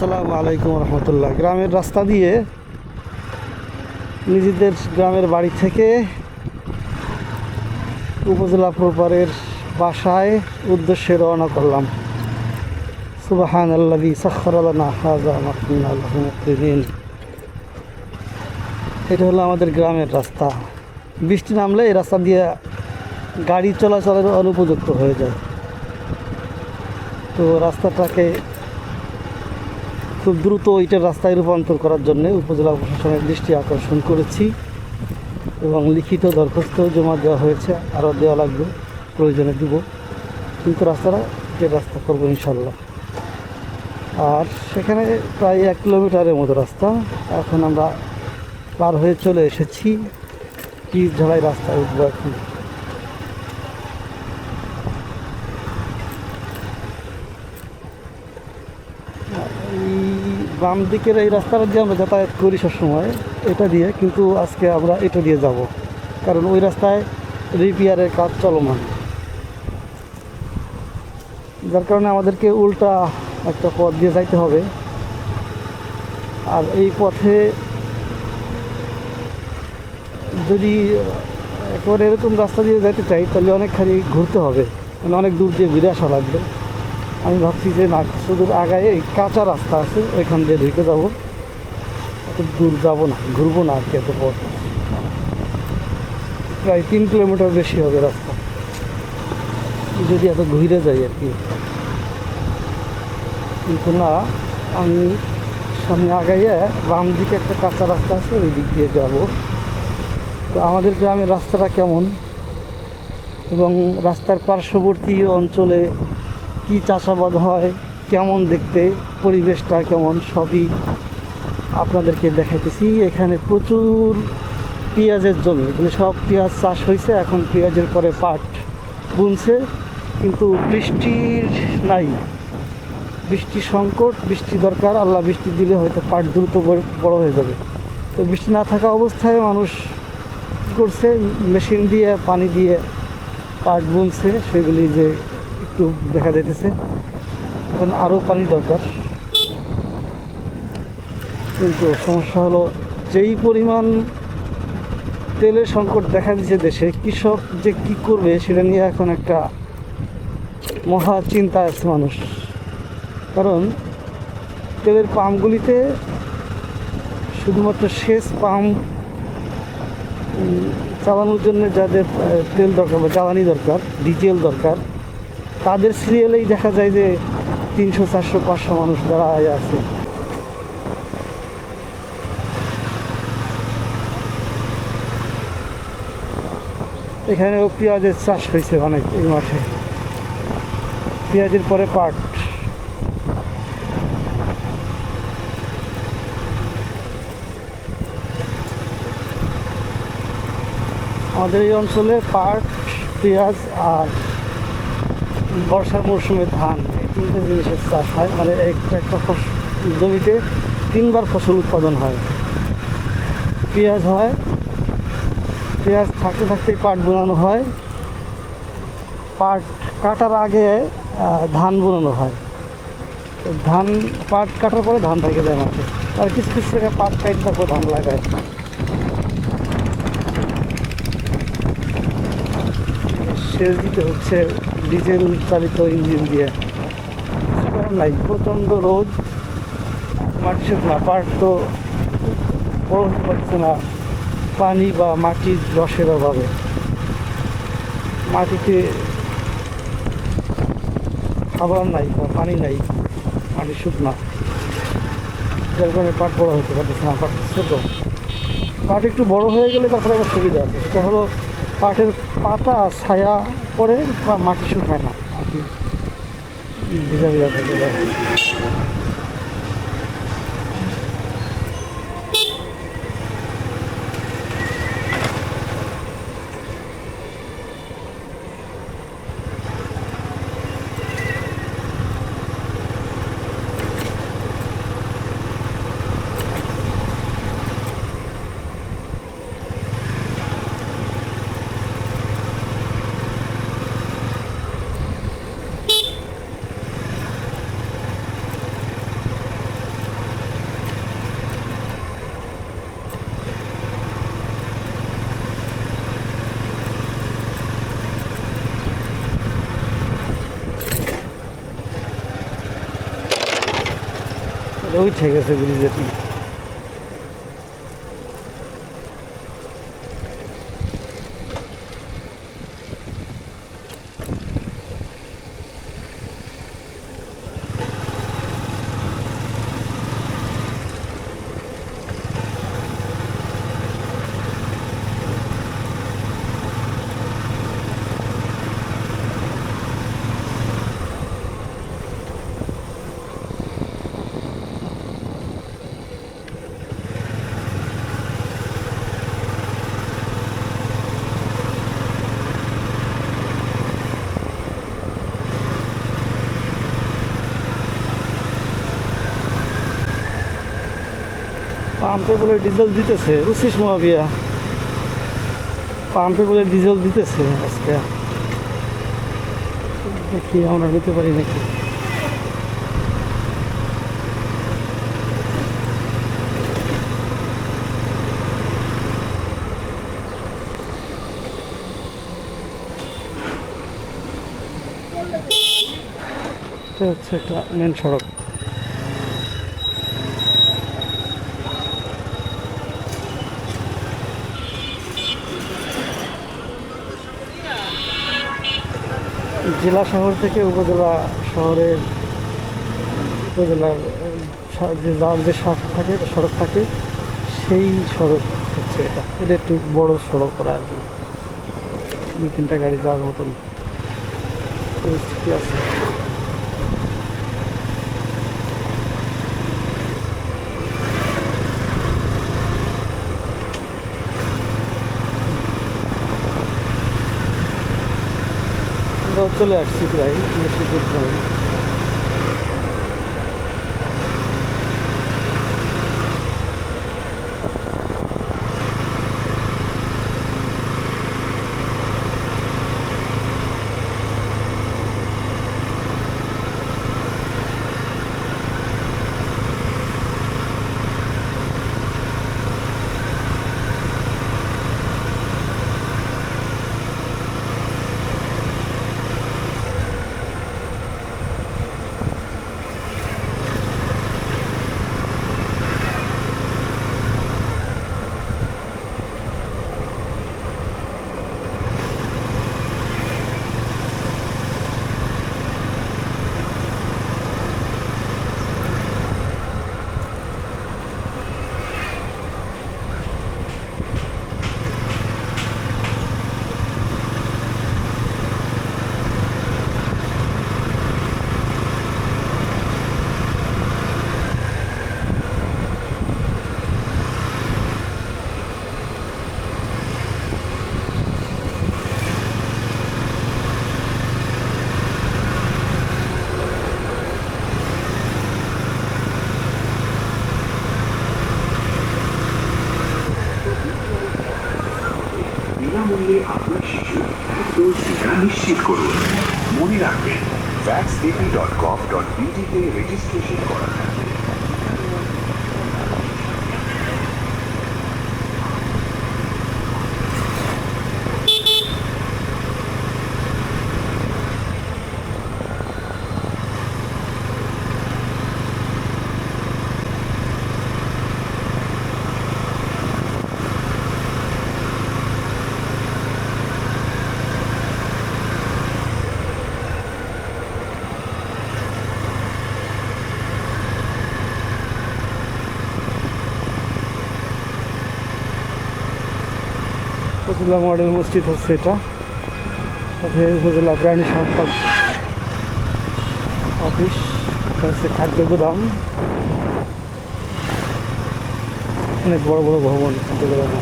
আসসালামু আলাইকুম রহমতুল্লাহ। গ্রামের রাস্তা দিয়ে নিজেদের গ্রামের বাড়ি থেকে উপজেলা প্রপারের বাসায় উদ্দেশ্যে রওনা করলাম। সুবহানাল্লাযী সাখখারা লানা হাযা ওয়া মা কুন্না লাহু মুকরিনিন। এটা হলো আমাদের গ্রামের রাস্তা। বৃষ্টি নামলে এই রাস্তা দিয়ে গাড়ি চলাচলের অনুপযুক্ত হয়ে যায়। তো রাস্তাটাকে খুব দ্রুত ইটের রাস্তায় রূপান্তর করার জন্য উপজেলা প্রশাসনের দৃষ্টি আকর্ষণ করেছি এবং লিখিত দরখাস্ত জমা দেওয়া হয়েছে। আরও দেওয়া লাগবে, প্রয়োজনে দিব, কিন্তু রাস্তাটা ইটের রাস্তা করবো ইনশাল্লাহ। আর সেখানে প্রায় 1 কিলোমিটারের মতো রাস্তা। এখন আমরা পার হয়ে চলে এসেছি পিচ ঢালাই রাস্তায় উঠবো এখন। বাম দিকের এই রাস্তাটা দিয়ে আমরা যাতায়াত করি সবসময়, এটা দিয়ে, কিন্তু আজকে আমরা এটা দিয়ে যাব, কারণ ওই রাস্তায় রিপেয়ারের কাজ চলমান, যার কারণে আমাদেরকে উল্টা একটা পথ দিয়ে যাইতে হবে। আর এই পথে যদি একেবারে এরকম রাস্তা দিয়ে যেতে চাই তাহলে অনেকখানি ঘুরতে হবে, মানে অনেক দূর দিয়ে ঘুরে আসা লাগবে। আমি ভাবছি যে না, শুধু আগায় এই কাঁচা রাস্তা আছে ওইখান দিয়ে ঢুকে যাবো, এত দূর যাবো না, ঘুরবো না আর কি। এত পথ প্রায় 3 কিলোমিটার বেশি হবে রাস্তা যদি এত ঘুরে যাই আর কি। কিন্তু না, আমি সামনে আগাইয়ে বাম দিকে একটা কাঁচা রাস্তা আছে, ওই দিক দিয়ে যাবো। তো আমাদের গ্রামের রাস্তাটা কেমন এবং রাস্তার পার্শ্ববর্তী অঞ্চলে কি চাষাবাদ হয়, কেমন দেখতে, পরিবেশটা কেমন, সবই আপনাদেরকে দেখাইতেছি। এখানে প্রচুর পেঁয়াজের জমি, এখানে সব পেঁয়াজ চাষ হয়েছে। এখন পেঁয়াজের পরে পাট বুনছে, কিন্তু বৃষ্টির নাই, বৃষ্টির সংকট। বৃষ্টি দরকার, আল্লাহ বৃষ্টি দিলে হয়তো পাট দ্রুত বড় হয়ে যাবে। তো বৃষ্টি না থাকা অবস্থায় মানুষ করছে, মেশিন দিয়ে পানি দিয়ে পাট বুনছে, সেগুলি যে একটু দেখা যাইতেছে। এখন আরও পানি দরকার, কিন্তু সমস্যা হলো যেই পরিমাণ তেলের সংকট দেখা দিচ্ছে দেশে, কৃষক যে কি করবে সেটা নিয়ে এখন একটা মহা চিন্তা আছে মানুষ। কারণ তেলের পাম্পগুলিতে শুধুমাত্র সেচ পাম্প চালানোর জন্য যাদের তেল দরকার বা জ্বালানি দরকার, ডিজেল দরকার, তাদের সিরিয়ালেই দেখা যায় যে 300, 400, 500 মানুষ দাঁড়ায় আছে। এখানেও পেঁয়াজের চাষ হয়েছে অনেক এই মাঠে, পেঁয়াজের পরে পাট। আমাদের এই অঞ্চলে পাট, পেঁয়াজ আর বর্ষার মরশুমে ধান, এই 3টে জিনিসের চাষ হয়। মানে একটা জমিতে 3বার ফসল উৎপাদন হয়। পেঁয়াজ হয়, পেঁয়াজ থাকতে থাকতেই পাট বোনানো হয়, পাট কাটার আগে ধান বোনানো হয়। ধান পাট কাটার পরে ধান থেকে যায় মাঠে, আর কিছু কিছু জায়গায় পাট কাটতে তারপর ধান লাগায়। সেচ দিতে হচ্ছে ডিজেল চালিত ইঞ্জিন দিয়ে, নাই, প্রচণ্ড রোদ, মাটি শুকনা, পাট তো বড় হতে পারছে না পানি বা মাটির রসের অভাবে। মাটিতে খাবার নাই বা পানি নাই, মাটি শুকনা, যার কারণে পাট বড় হতে পারতেছে না। পাট ছোটো, পাট একটু বড় হয়ে গেলে তারপরে আবার সুবিধা আছে, সেটা হলো পাটের পাতা ছায়া পড়ে বা মাটি শুকায় না, মাটি ভিজা ভিজা থাকে। উঠে গেছে ব্রিজের। পাম্পে বলে ডিজেল দিতেছে, বুঝছিস মহাবিয়া? পাম্পে বলে ডিজেল দিতেছে আজকে। দেখি আমরা নিতে পারি নাকি। এটা হচ্ছে একটা মেন সড়ক। জেলা শহর থেকে উপজেলা শহরের উপজেলার যে সড়ক থাকে সেই সড়ক হচ্ছে এটা। এটা একটু বড় সড়ক করা আর কি, 2-3টা গাড়ি যাওয়ার মতন পরিস্থিতি আছে। আমরা চলে আসছি প্রায় বেশি দূর নয়। বিনামূল্যে আপনার শিশু টিকা নিশ্চিত করুন। মনে রাখবেন, vaccbaby.gov.bd তে রেজিস্ট্রেশন করা থাকবে। উপজেলা মডেল মসজিদ হচ্ছে এটা, সাথে উপজেলা প্রাণী সম্পদ অফিস, হচ্ছে খাদ্য গোদাম, অনেক বড় বড় ভবন খাদ্য গোদাম।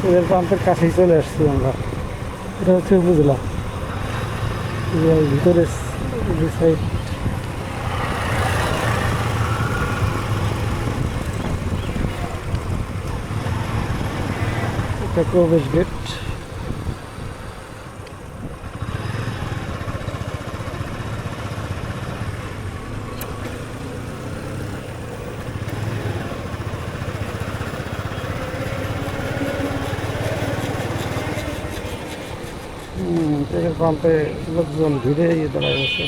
তেলের পাম্পের কাছেই চলে আসছি আমরা। এটা হচ্ছে উপজেলা, ভিতরে সাইড। এটা প্রবেশ গেট। তেলের পাম্পে লোকজন ভিড়ে দাঁড়ায় গেছে।